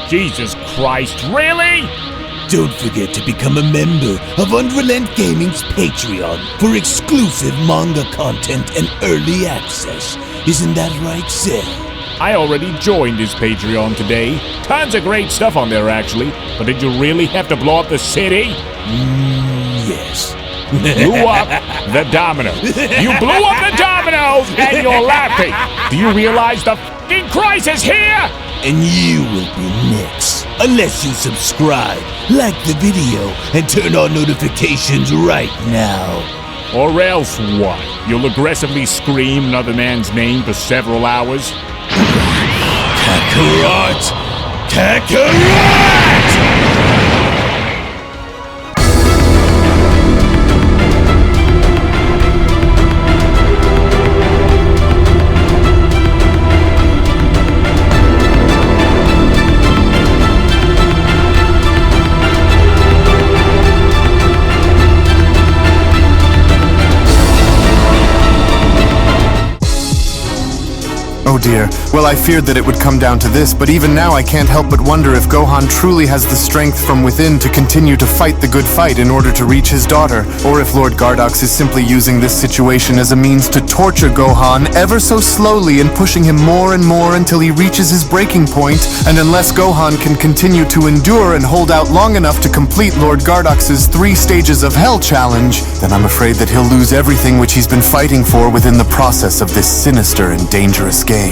Jesus Christ, really? Don't forget to become a member of UnrealEntGaming's Patreon for exclusive manga content and early access. Isn't that right, Seth? I already joined his Patreon today. Tons of great stuff on there, actually. But did you really have to blow up the city? Yes. Blew up the domino. You blew up the dominoes and you're laughing. Do you realize the f***ing crisis here? And you will be next. Unless you subscribe, like the video, and turn on notifications right now. Or else what? You'll aggressively scream another man's name for several hours? Kakarot! Kakarot! Oh dear. Well, I feared that it would come down to this, but even now I can't help but wonder if Gohan truly has the strength from within to continue to fight the good fight in order to reach his daughter, or if Lord Gardox is simply using this situation as a means to torture Gohan ever so slowly and pushing him more and more until he reaches his breaking point, and unless Gohan can continue to endure and hold out long enough to complete Lord Gardox's 3 stages of hell challenge, then I'm afraid that he'll lose everything which he's been fighting for within the process of this sinister and dangerous game.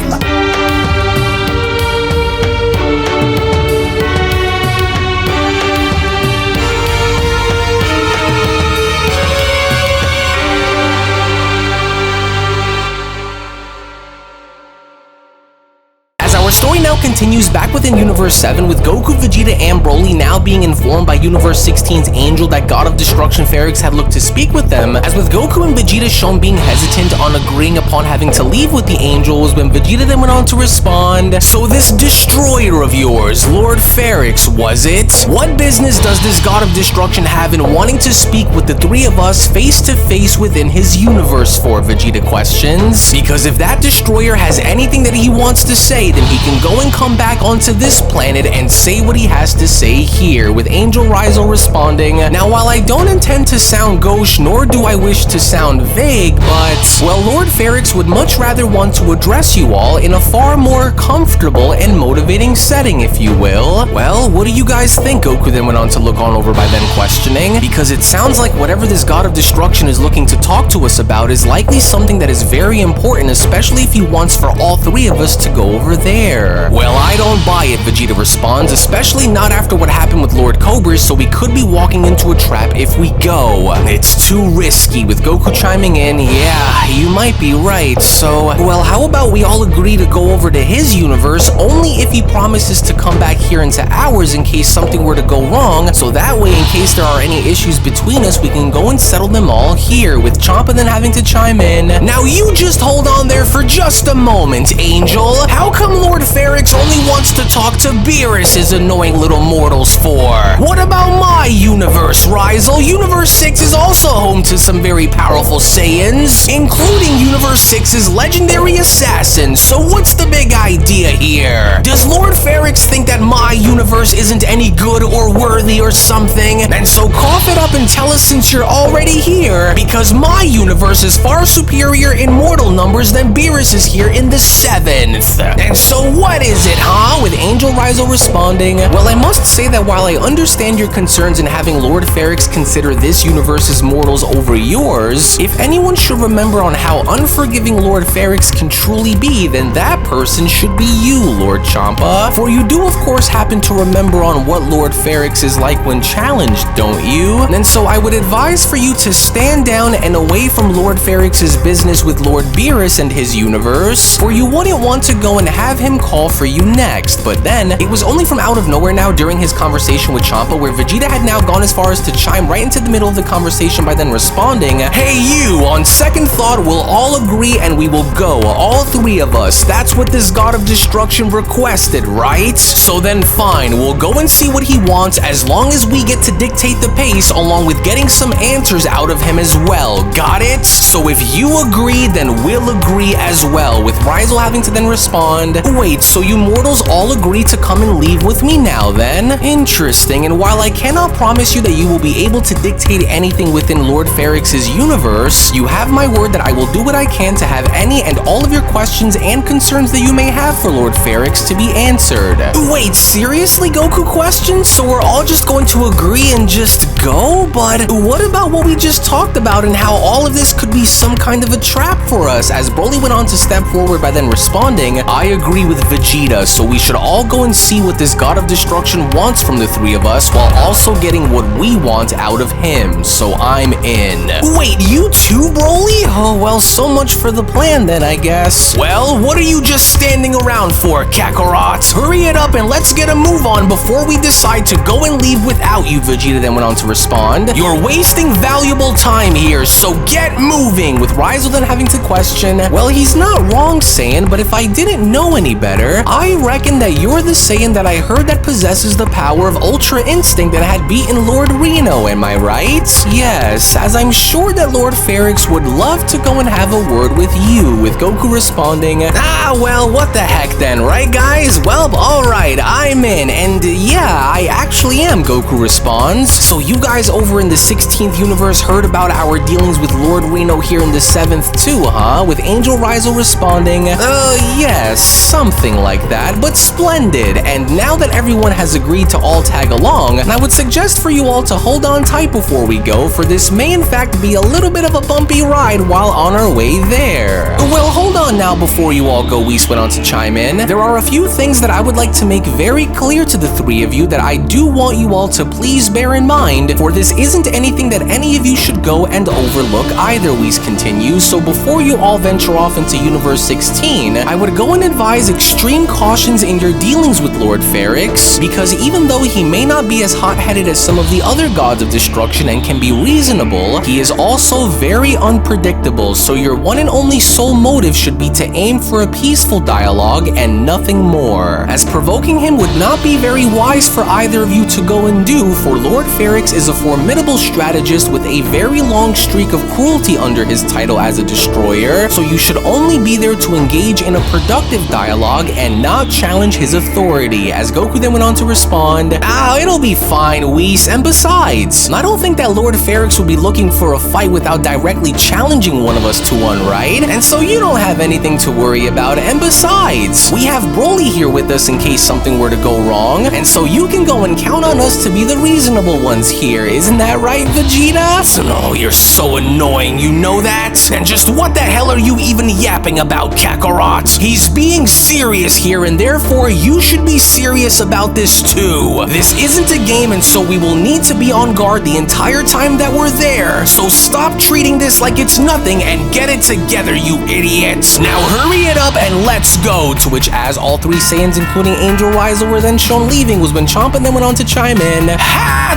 Our story now continues back within Universe 7 with Goku, Vegeta, and Broly now being informed by Universe 16's Angel that God of Destruction Ferrix had looked to speak with them, as with Goku and Vegeta shown being hesitant on agreeing upon having to leave with the Angels, when Vegeta then went on to respond, "So this destroyer of yours, Lord Ferrix, was it? What business does this God of Destruction have in wanting to speak with the 3 of us face to face within his universe for?" Vegeta questions. Because if that destroyer has anything that he wants to say, then he can go and come back onto this planet and say what he has to say here, with Angel Rizal responding, "Now while I don't intend to sound gauche, nor do I wish to sound vague, but, well, Lord Ferrix would much rather want to address you all in a far more comfortable and motivating setting, if you will." Well, what do you guys think? Goku then went on to look on over by then questioning, because it sounds like whatever this God of Destruction is looking to talk to us about is likely something that is very important, especially if he wants for all 3 of us to go over there. "Well, I don't buy it," Vegeta responds, "especially not after what happened with Lord Cobris, so we could be walking into a trap if we go. It's too risky," with Goku chiming in, "Yeah, you might be right, so, well, how about we all agree to go over to his universe only if he promises to come back here into ours in case something were to go wrong, so that way in case there are any issues between us, we can go and settle them all here," with Champa then having to chime in, "Now you just hold on there for just a moment, Angel. How come Lord Ferrix only wants to talk to Beerus, his annoying little mortals for? What about my universe, Rizal? Universe 6 is also home to some very powerful Saiyans, including Universe 6's legendary assassin, so what's the big idea here? Does Lord Ferrix think that my universe isn't any good or worthy or something? And so cough it up and tell us since you're already here, because my universe is far superior in mortal numbers than Beerus is here in the 7th. And so what is it, huh?" With Angel Rizal responding, "Well, I must say that while I understand your concerns in having Lord Ferrix consider this universe's mortals over yours, if anyone should remember on how unforgiving Lord Ferrix can truly be, then that person should be you, Lord Champa. For you do of course happen to remember on what Lord Ferrix is like when challenged, don't you? And so I would advise for you to stand down and away from Lord Ferrix's business with Lord Beerus and his universe, for you wouldn't want to go and have him call for you next." But then, it was only from out of nowhere now during his conversation with Champa where Vegeta had now gone as far as to chime right into the middle of the conversation by then responding, "Hey you, on second thought we'll all agree and we will go, all 3 of us. That's what this God of Destruction requested, right? So then fine, we'll go and see what he wants as long as we get to dictate the pace along with getting some answers out of him as well. Got it? So if you agree, then we'll agree as well," with Rizal having to then respond, "Wait, so you mortals all agree to come and leave with me now then? Interesting, and while I cannot promise you that you will be able to dictate anything within Lord Ferrex's universe, you have my word that I will do what I can to have any and all of your questions and concerns that you may have for Lord Ferrex to be answered. Wait, seriously, Goku questions? So we're all just going to agree and just go? But what about what we just talked about and how all of this could be some kind of a trap for us? As Broly went on to step forward by then responding, I agree with Vegeta, so we should all go and see what this God of Destruction wants from the three of us while also getting what we want out of him, so I'm in. Wait, you too, Broly? Oh, well, so much for the plan then, I guess. Well, what are you just standing around for, Kakarot? Hurry it up and let's get a move on before we decide to go and leave without you, Vegeta then went on to respond. You're wasting valuable time here, so get moving, with Rizel then having to question, well, he's not wrong, Saiyan, but if I didn't know any better, I reckon that you're the Saiyan that I heard that possesses the power of Ultra Instinct that had beaten Lord Reno, am I right? Yes, as I'm sure that Lord Ferrex would love to go and have a word with you, with Goku responding, well, what the heck then, right guys? Well, alright, I'm in, and yeah, I actually am, Goku responds. So you guys over in the 16th universe heard about our dealings with Lord Reno here in the 7th too, huh? With Angel Rizel responding, yes, something like that, but splendid. And now that everyone has agreed to all tag along, I would suggest for you all to hold on tight before we go, for this may in fact be a little bit of a bumpy ride while on our way there. Well, hold on now before you all go, Whis went on to chime in. There are a few things that I would like to make very clear to the three of you that I do want you all to please bear in mind, for this isn't anything that any of you should go and overlook either, Whis continues. So before you all venture off into Universe 16, I would go and advise extreme cautions in your dealings with Lord Ferrex, because even though he may not be as hot-headed as some of the other gods of destruction and can be reasonable, he is also very unpredictable, so your one and only sole motive should be to aim for a peaceful dialogue and nothing more, as provoking him would not be very wise for either of you to go and do, for Lord Ferrex is a formidable strategist with a very long streak of cruelty under his title as a destroyer, so you should only be there to engage in a productive dialogue and not challenge his authority, as Goku then went on to respond, it'll be fine, Whis, and besides, I don't think that Lord Ferrex would be looking for a fight without directly challenging one of us to one, right? And so you don't have anything to worry about, and besides, we have Broly here with us in case something were to go wrong, and so you can go and count on us to be the reasonable ones here, isn't that right, Vegeta? No, you're so annoying, you know that? And just what the hell are you even yapping about, Kakarot? He's being serious here, and therefore you should be serious about this too. This isn't a game, and so we will need to be on guard the entire time that we're there, so stop treating this like it's nothing and get it together, you idiots. Now hurry it up and let's go, to which as all three Saiyans including Angel Rizel were then shown leaving was when Champa then went on to chime in,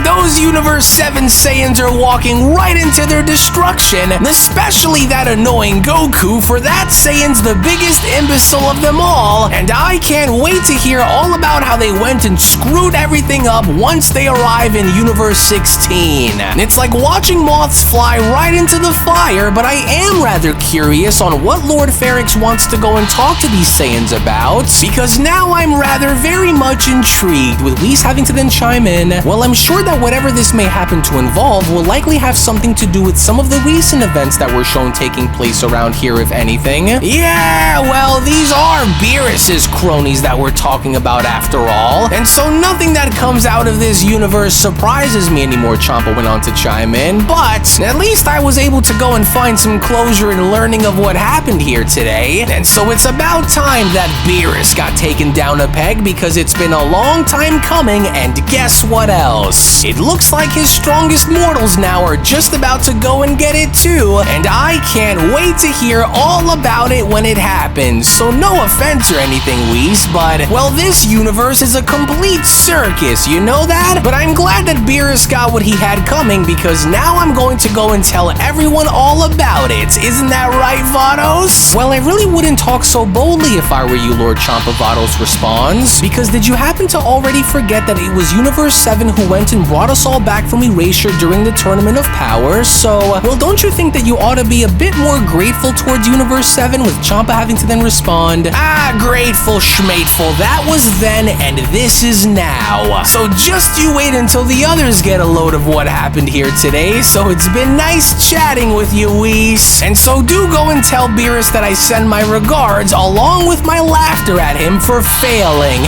those Universe 7 Saiyans are walking right into their destruction, especially that annoying Goku, for that Saiyan's the biggest imbecile of them all, and I can't wait to hear all about how they went and screwed everything up once they arrive in Universe 16. It's like watching moths fly right into the fire, but I am rather curious on what Lord Ferrex wants to go and talk to these Saiyans about, because now I'm rather very much intrigued, with Whis having to then chime in, well, I'm sure that whatever this may happen to involve will likely have something to do with some of the recent events that were shown taking place around here, if anything. Yeah, well, these are Beerus's cronies that we're talking about after all, and so nothing that comes out of this universe surprises me anymore, Champa went on to chime in, but at least I was able to go and find some closure in learning of what happened here today, and so it's about time that Beerus got taken down a peg, because it's been a long time coming, and guess what else? It looks like his strongest mortals now are just about to go and get it too, and I can't wait to hear all about it when it happens. So no offense or anything, Whis, but, well, this universe is a complete circus, you know that? But I'm glad that Beerus got what he had coming, because now I'm going to go and tell everyone all about it. Isn't that right, Vados? Well, Well, I really wouldn't talk so boldly if I were you, Lord Champa Vados responds, because did you happen to already forget that it was Universe 7 who went and brought us all back from erasure during the Tournament of Power? So, well, don't you think that you ought to be a bit more grateful towards Universe 7, with Champa having to then respond, grateful schmateful, that was then and this is now. So just you wait until the others get a load of what happened here today. So it's been nice chatting with you, Whis. And so do go and tell Beerus that I send my regards along with my laughter at him for failing.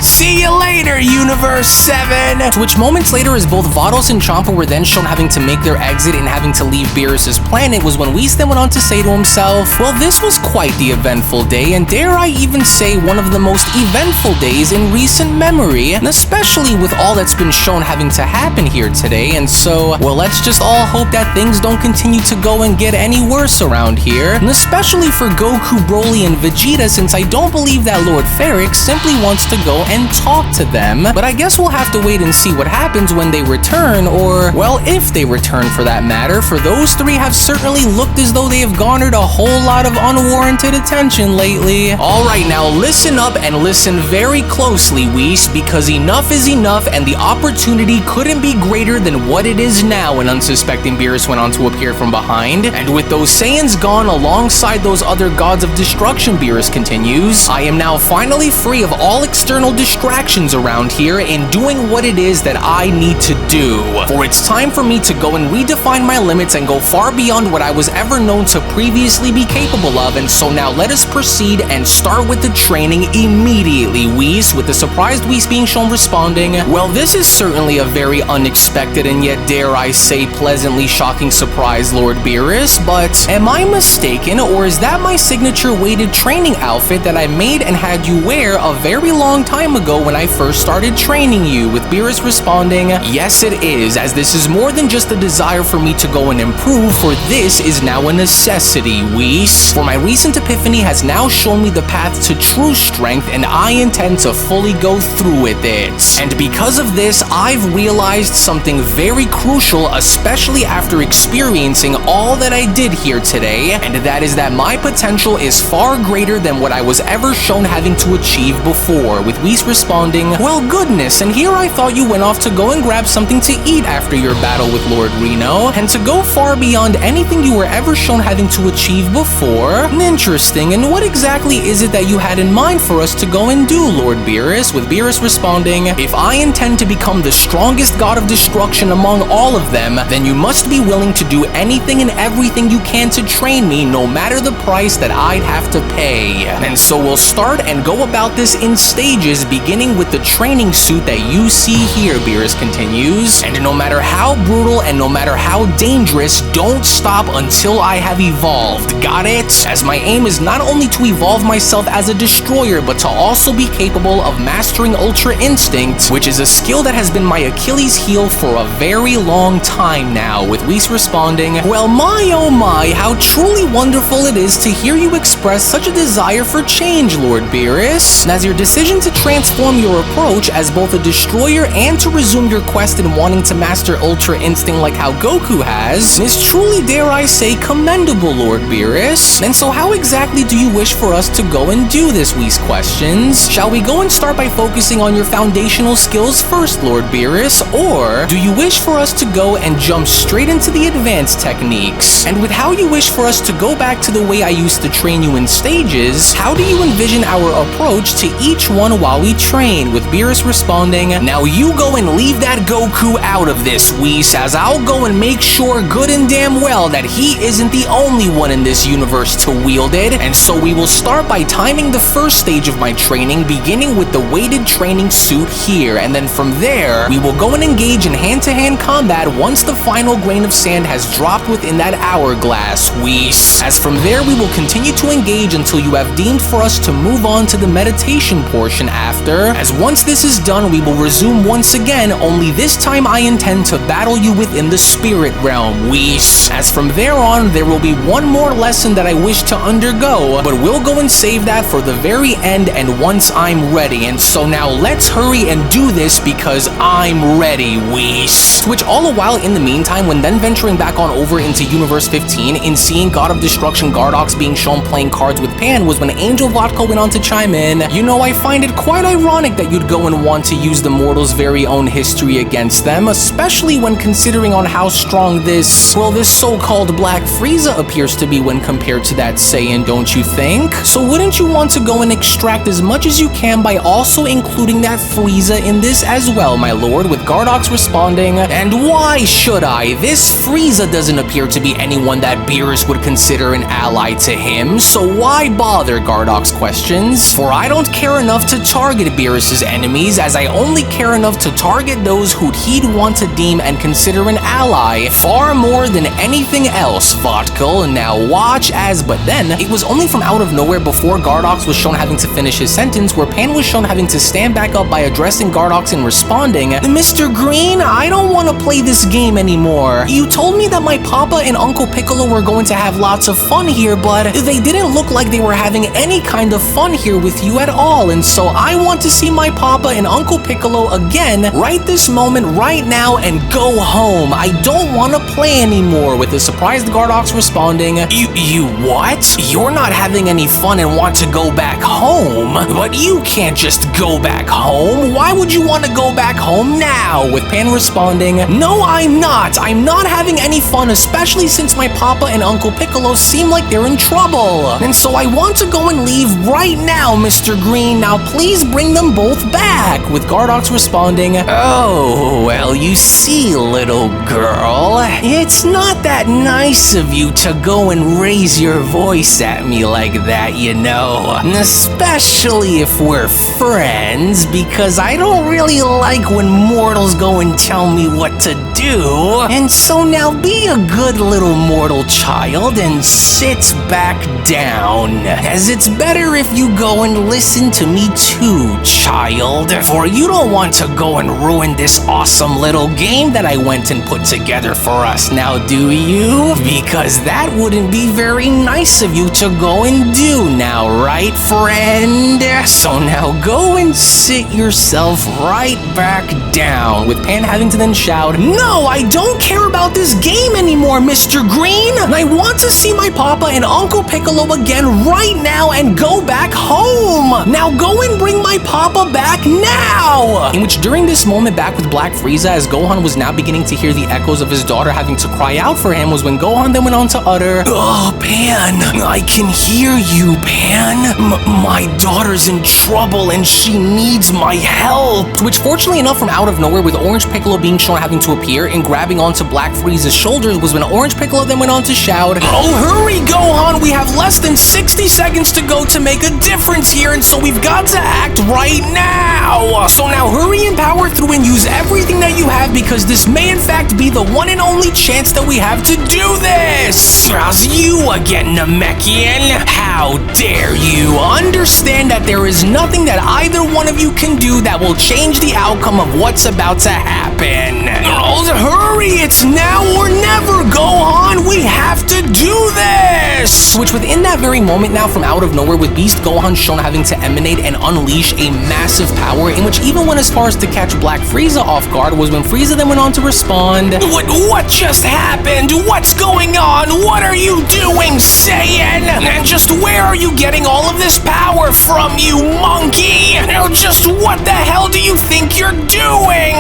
See you later, Universe 7! To which moments later, as both Vados and Champa were then shown having to make their exit and having to leave Beerus' planet, was when Whis then went on to say to himself, well, this was quite the eventful day, and dare I even say one of the most eventful days in recent memory, and especially with all that's been shown having to happen here today, and so, well, let's just all hope that things don't continue to go and get any worse around here, and especially for Goku, Broly, and Vegeta, since I don't believe that Lord Ferrix simply wants to go and talk to them, but I guess we'll have to wait and see what happens when they return, or, well, if they return for that matter, for those three have certainly looked as though they have garnered a whole lot of unwarranted attention lately. Alright, now listen up and listen very closely, Whis, because enough is enough and the opportunity couldn't be greater than what it is now. An unsuspecting Beerus went on to appear from behind, and with those Saiyans gone alongside those other gods of destruction, Beerus continues, I am now finally free of all external distractions around here in doing what it is that I need to do. For it's time for me to go and redefine my limits and go far beyond what I was ever known to previously be capable of, and so now let us proceed and start with the training immediately, Whis, with the surprised Whis being shown responding, well, this is certainly a very unexpected and yet, dare I say, pleasantly shocking surprise, Lord Beerus, but am I mistaken, or is that my signature weighted training outfit that I made and had you wear a very long time ago when I first started training you? With Beerus responding, yes it is, as this is more than just a desire for me to go and improve, for this is now a necessity, Whis. For my recent epiphany has now shown me the path to true strength, and I intend to fully go through with it. And because of this, I've realized something very crucial, especially after experiencing all that I did here today, and that is that my potential is far greater than what I was ever shown having to achieve before. With Whis responding, well, goodness, and here I thought you went off to go and grab something to eat after your battle with Lord Reno, and to go far beyond anything you were ever shown having to achieve before? Interesting, and what exactly is it that you had in mind for us to go and do, Lord Beerus? With Beerus responding, if I intend to become the strongest god of destruction among all of them, then you must be willing to do anything and everything you can to train me, no matter the price that I'd have to pay. And so we'll start and go about this in stages, beginning with the training suit that you see here, Beerus continues, and no matter how brutal and no matter how dangerous, don't stop until I have evolved, got it? As my aim is not only to evolve myself as a destroyer, but to also be capable of mastering Ultra Instinct, which is a skill that has been my Achilles heel for a very long time now. With Whis responding, well, my oh my, how truly wonderful it is to hear you express such a desire for change, Lord Beerus. And as your decision to transform your approach as both a destroyer and to resume your quest in wanting to master Ultra Instinct like how Goku has, is truly, dare I say, commendable, Lord Beerus. And so how exactly do you wish for us to go and do this, Whis questions? Shall we go and start by focusing on your foundational skills first, Lord Beerus, or do you wish for us to go and jump straight into the advanced techniques? And with how you wish for us to go back to the way I used to train you in stages, how do you envision our approach to each one while we train? With Beerus responding, now you go and leave that Goku out of this, Whis, as I'll go and make sure good and damn well that he isn't the only one in this universe to wield it. And so we will start by timing the first stage of my training, beginning with the weighted training suit here, and then from there, we will go and engage in hand-to-hand combat once the final grain of sand has dropped within that hourglass, Whis. As from there, we will continue to engage until you have deemed for us to move on to the meditation portion after after, as once this is done, we will resume once again, only this time I intend to battle you within the spirit realm, Whis. As from there on, there will be one more lesson that I wish to undergo, but we'll go and save that for the very end and once I'm ready. And so now let's hurry and do this because I'm ready, Whis. Which all the while in the meantime, when then venturing back on over into Universe 15, in seeing God of Destruction Gardox being shown playing cards with Pan was when Angel Vodka went on to chime in. You know, I find it quite ironic that you'd go and want to use the mortals' very own history against them, especially when considering on how strong this so-called Black Frieza appears to be when compared to that Saiyan, don't you think? So wouldn't you want to go and extract as much as you can by also including that Frieza in this as well, my lord? With Gardox responding, and why should I? This Frieza doesn't appear to be anyone that Beerus would consider an ally to him, so why bother? Gardox questions. For I don't care enough to target Beerus's enemies, as I only care enough to target those who he'd want to deem and consider an ally, far more than anything else, Vodka. Now watch as, but then, it was only from out of nowhere before Gardox was shown having to finish his sentence, where Pan was shown having to stand back up by addressing Gardox and responding, Mr. Green, I don't want to play this game anymore. You told me that my papa and Uncle Piccolo were going to have lots of fun here, but they didn't look like they were having any kind of fun here with you at all, and so I want to see my papa and Uncle Piccolo again right this moment, right now, and go home. I don't want to play anymore. With a surprised Gardox responding, You what? You're not having any fun and want to go back home? But you can't just go back home. Why would you want to go back home now? With Pan responding, No, I'm not. I'm not having any fun, especially since my papa and Uncle Piccolo seem like they're in trouble. And so I want to go and leave right now, Mr. Green. Now please bring them both back. With Gardox responding, Oh, well, you see, little girl, it's not that nice of you to go and raise your voice at me like that, you know. Especially if we're friends, because I don't really like when mortals go and tell me what to do. And so now be a good little mortal child and sit back down, as it's better if you go and listen to me too, child, for you don't want to go and ruin this awesome little game that I went and put together for us, now do you? Because that wouldn't be very nice of you to go and do now, right, friend? So now go and sit yourself right back down, with Pan having to then shout, No, I don't care about this game anymore, Mr. Green! I want to see my papa and Uncle Piccolo again right now and go back home! Now go and bring my papa back now! In which during this moment back with Black Frieza, as Gohan was now beginning to hear the echoes of his daughter having to cry out for him, was when Gohan then went on to utter, Oh, Pan, I can hear you, Pan. My daughter's in trouble and she needs my help. Which fortunately enough, from out of nowhere, with Orange Piccolo being shown having to appear and grabbing onto Black Frieza's shoulders, was when Orange Piccolo then went on to shout, Oh, hurry, Gohan, we have less than 60 seconds to go to make a difference here, and so we've got to act right now. So now hurry and power through and use everything that you have, because this may in fact be the one and only chance that we have to do this. How's you again, Namekian? How dare you? Understand that there is nothing that either one of you can do that will change the outcome of what's about to happen. Oh, hurry, it's now or never, Gohan. We have to do this. Which within that very moment now, from out of nowhere, with Beast Gohan shown having to emanate and unleash a massive power, in which even went as far as to catch Black Frieza off guard, was when Frieza then went on to respond, What just happened? What's going on? What are you doing, Saiyan? And just where are you getting all of this power from, you monkey? Now just what the hell do you think you're doing?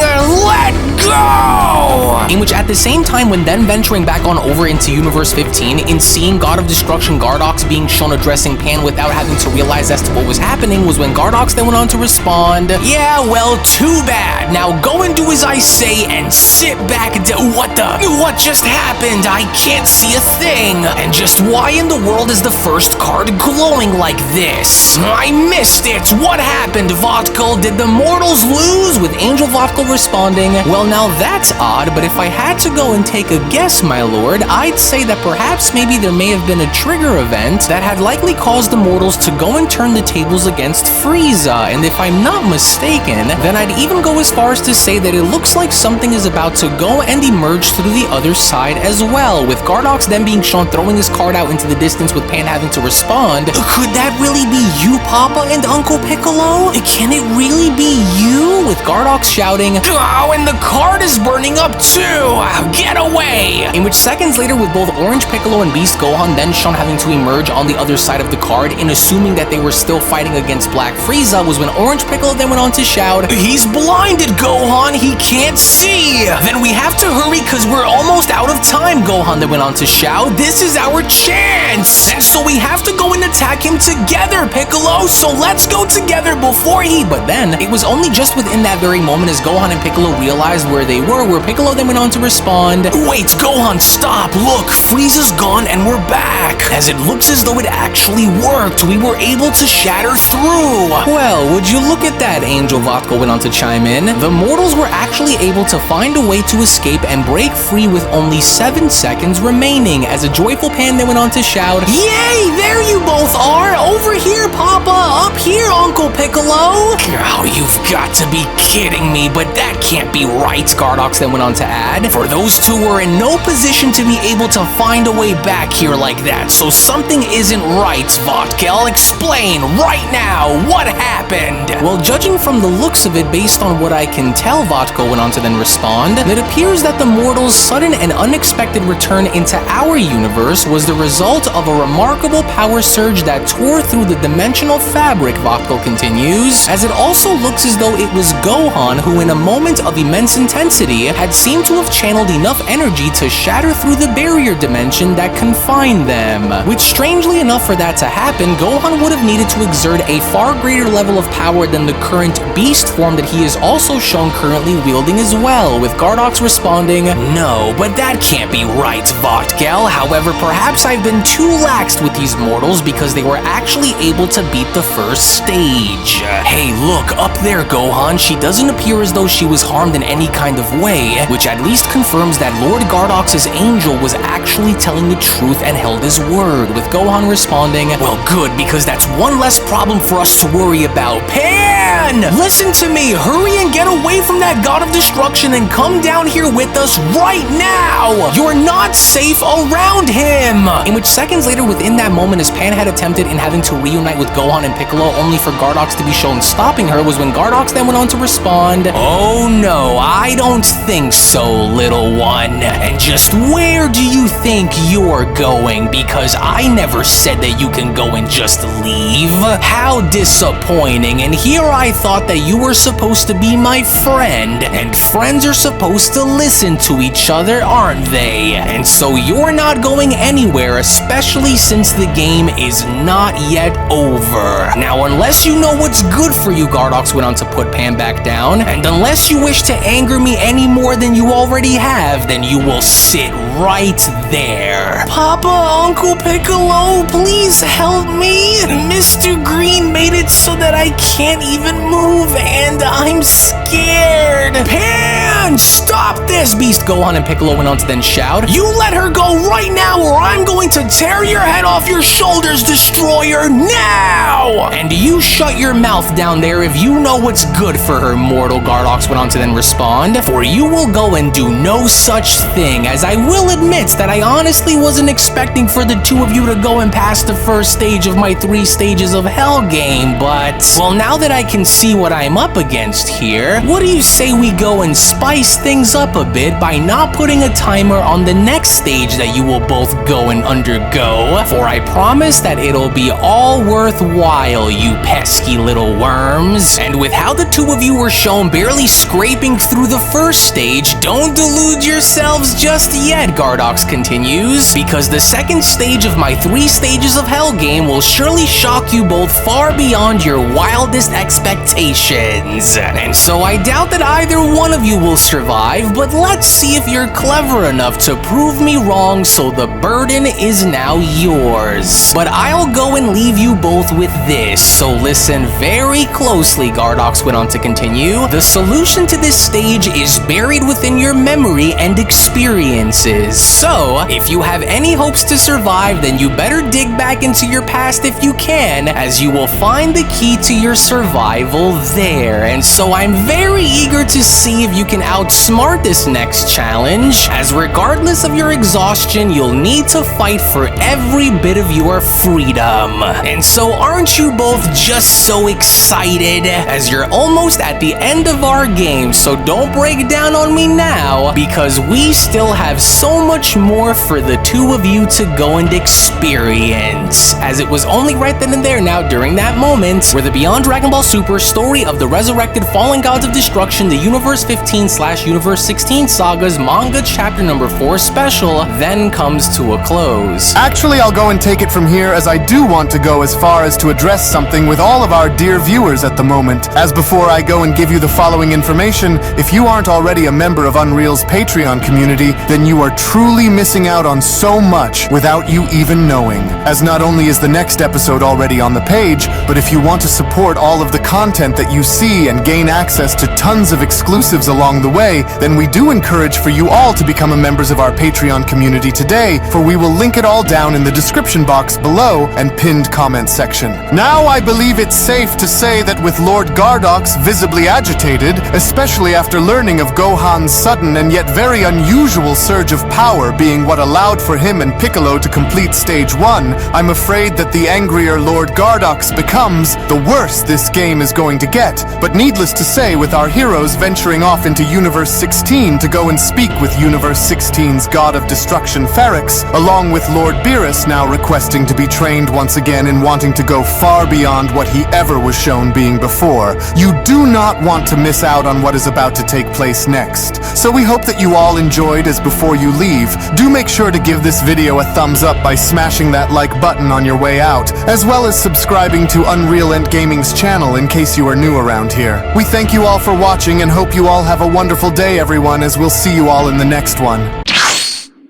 Let go! In which at the same time, when then venturing back on over into Universe 15, in seeing God of Destruction Gardox being shown addressing Pan without having to realize as to what was happening, was when Gardox then went on to respond, Yeah, well, too bad. Now go and do as I say and sit back down. What just happened? I can't see a thing. And just why in the world is the first card glowing going like this. I missed it. What happened, Vodkal? Did the mortals lose? With Angel Vodkal responding, well, now that's odd, but if I had to go and take a guess, my lord, I'd say that perhaps maybe there may have been a trigger event that had likely caused the mortals to go and turn the tables against Frieza, and if I'm not mistaken, then I'd even go as far as to say that it looks like something is about to go and emerge through the other side as well, with Gardox then being shown throwing his card out into the distance with Pan having to respond. Could that really be you, Papa and Uncle Piccolo? Can it really be you? With Gardox shouting, oh, and the card is burning up too! Get away! In which seconds later, with both Orange Piccolo and Beast Gohan then shown having to emerge on the other side of the card, in assuming that they were still fighting against Black Frieza, was when Orange Piccolo then went on to shout, he's blinded, Gohan! He can't see! Then we have to hurry because we're almost out of time, Gohan then went on to shout. This is our chance! And so we have to go and attack him together, Piccolo! So let's go together before he... But then, it was only just within that very moment as Gohan and Piccolo realized where they were, where Piccolo then went on to respond, wait, Gohan, stop! Look, Frieza's gone and we're back! As it looks as though it actually worked, we were able to shatter through! Well, would you look at that, Angel Vodkal went on to chime in. The mortals were actually able to find a way to escape and break free with only 7 seconds remaining, as a joyful Pan then went on to shout, yay! There you both are! Over here, Papa! Up here, Uncle Piccolo! Oh, you've got to be kidding me, but that can't be right, Gardox then went on to add. For those two were in no position to be able to find a way back here like that, so something isn't right, Vodkal. Explain right now, what happened? Well, judging from the looks of it, based on what I can tell, Vodkal went on to then respond, it appears that the mortals' sudden and unexpected return into our universe was the result of a remarkable power surge that tore through the dimensional fabric, Vodkal continues, as it also looks as though it was Gohan who, in a moment of immense intensity, had seemed to have channeled enough energy to shatter through the barrier dimension that confined them. Which, strangely enough, for that to happen, Gohan would have needed to exert a far greater level of power than the current beast form that he is also shown currently wielding as well, with Gardox responding, no, but that can't be right, Vodkal. However, perhaps I've been too laxed with these mortals because they were actually able to beat the first stage. Hey, look, up there, Gohan. She doesn't appear as though she was harmed in any kind of way, which at least confirms that Lord Gardox's angel was actually telling the truth and held his word, with Gohan responding, well, good, because that's one less problem for us to worry about. Pan! Listen to me, hurry and get away from that god of destruction and come down here with us right now! You're not safe around him! In which seconds later, within that moment, as Pan had attempted in having to reunite with Gohan and Piccolo only for Gardox to be shown stopping her, was when Gardox then went on to respond, oh no, I don't think so, little one. And just where do you think you're going? Because I never said that you can go and just leave. How disappointing. And here I thought that you were supposed to be my friend, and friends are supposed to listen to each other, aren't they? And so you're not going anywhere, especially since the game is not yet over. Now, unless you know what's good for you, Gardox went on to put Pan back down, and unless you wish to anger me any more than you already have, then you will sit right there. Papa, Uncle Piccolo, please help me. Mr. Green made it so that I can't even move, and I'm scared. Pan, stop this! Beast Gohan and Piccolo went on to then shout, you let her go right now or I'm going to tear your head off your shoulders, Destroyer, now! And you shut your mouth down there if you know what's good for her, mortal, Gardox went on to then respond, for you will go and do no such thing, as I will admit that I honestly wasn't expecting for the two of you to go and pass the first stage of my 3 stages of hell game, but, well, now that I can see what I'm up against here, what do you say we go and spice things up a bit by not putting a timer on the next stage that you will both go and undergo, for I promise that it'll be all worthwhile, you pesky little worms. And with how the two of you were shown barely scraping through the first stage, don't delude yourselves just yet, Gardox continues, because the second stage of my 3 stages of hell game will surely shock you both far beyond your wildest expectations. And so I doubt that either one of you will survive, but let's see if you're clever enough to prove me wrong, so the burden is now yours. But I'll go and leave you both with this, so listen very closely, Gardox went on to continue. The solution to this stage is buried within your memory and experiences. So, if you have any hopes to survive, then you better dig back into your past if you can, as you will find the key to your survival there. And so I'm very eager to see if you can outsmart this next challenge, as regardless of your exhaustion, you'll need to fight for every bit of your freedom. And so aren't you both just so excited, as you're almost at the end of our game, so don't break down on me now, because we still have so much more for the two of you to go and experience. As it was only right then and there now during that moment where the Beyond Dragon Ball Super Story of the Resurrected Fallen Gods of Destruction, the Universe 15/Universe 16 Sagas Manga Chapter number 4 special then comes to a close. Actually, I'll go and take it from here, as I do want to go as far as to address something with all of our dear viewers at the moment. As before I go and give you the following information, if you aren't already a member of Unreal's Patreon community, then you are truly missing out on so much without you even knowing. As not only is the next episode already on the page, but if you want to support all of the content that you see and gain access to tons of exclusives along the way, then we do encourage for you all to become members of our Patreon community today, for we will link it all down in the description box below and pinned comment section. Now I believe it's safe to say that with Lord Gardox visibly agitated, especially after learning of Gohan's sudden and yet very unusual surge of power being what allowed for him and Piccolo to complete Stage 1, I'm afraid that the angrier Lord Gardox becomes, the worse this game is going to get. But needless to say, with our heroes venturing off into Universe 16 to go and speak with Universe 16's God of Destruction Ferrix, along with Lord Beerus now requesting to be trained once again and wanting to go far beyond what he ever was shown being before, you do not want to miss out on what is about to take place next. So we hope that you all enjoyed, as before you leave, do make sure to give this video a thumbs up by smashing that like button on your way out, as well as subscribing to UnrealEntGaming's channel in case you are new around here. We thank you all for watching and hope you all have a wonderful day, everyone, as we'll see you all in the next one.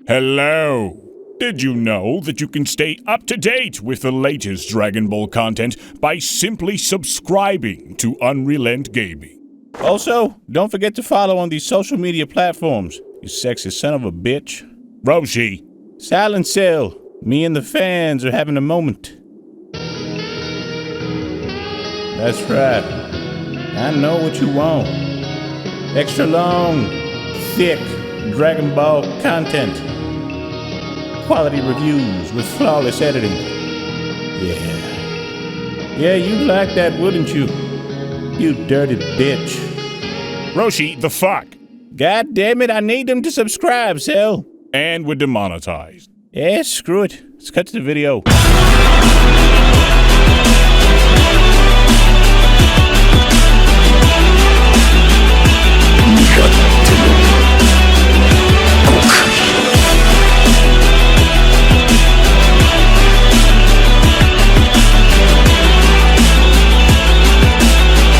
Hello! Did you know that you can stay up to date with the latest Dragon Ball content by simply subscribing to UnrealEntGaming? Also, don't forget to follow on these social media platforms, you sexy son of a bitch. Roshi! Silent Cell, me and the fans are having a moment. That's right. I know what you want. Extra long, thick Dragon Ball content. Quality reviews with flawless editing. Yeah, you'd like that, wouldn't you? You dirty bitch. Roshi, the fuck? God damn it, I need them to subscribe, Cell. And we're demonetized. Yeah, screw it. Let's cut to the video.